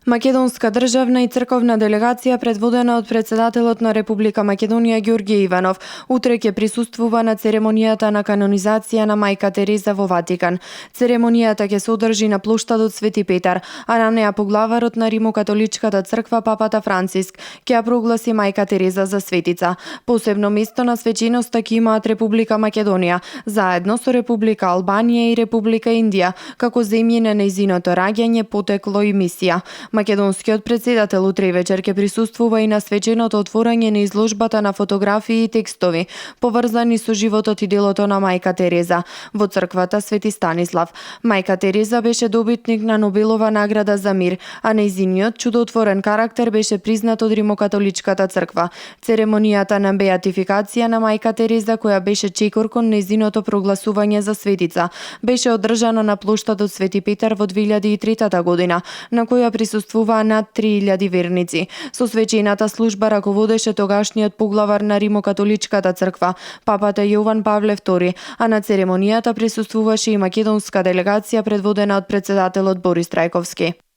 Македонска државна и црковна делегација предводена од претседателот на Република Македонија Ѓорѓе Иванов утре ќе присуствува на церемонијата на канонизација на мајка Тереза во Ватикан. Церемонијата ќе се одржи на плоштадот Свети Петар, а на неа поглаварот на Римокатоличката црква папата Франциск ќе ја прогласи мајка Тереза за светица. Посебно место на свеченоста ќе имаат Република Македонија, заедно со Република Албанија и Република Индија, како земји на нејзиното раѓање, потекло и мисија. Македонскиот претседател утре вечер ќе присуствува и на свеченото отворање на изложбата на фотографии и текстови, поврзани со животот и делото на мајка Тереза во црквата Свети Станислав. Мајка Тереза беше добитник на Нобелова награда за мир, а нејзиниот чудотворен карактер беше признат од Римокатоличката црква. Церемонијата на беатификација на мајка Тереза, која беше чекор кон нејзиното прогласување за светица, беше одржана на плоштадот Свети Петар во 2003 година, на која присуствуваа над 3000 верници. Со свечената служба раководеше тогашниот поглавар на Римокатоличката црква, папата Јован Павле II, а на церемонијата присуствуваше и македонска делегација предводена од претседателот Борис Трајковски.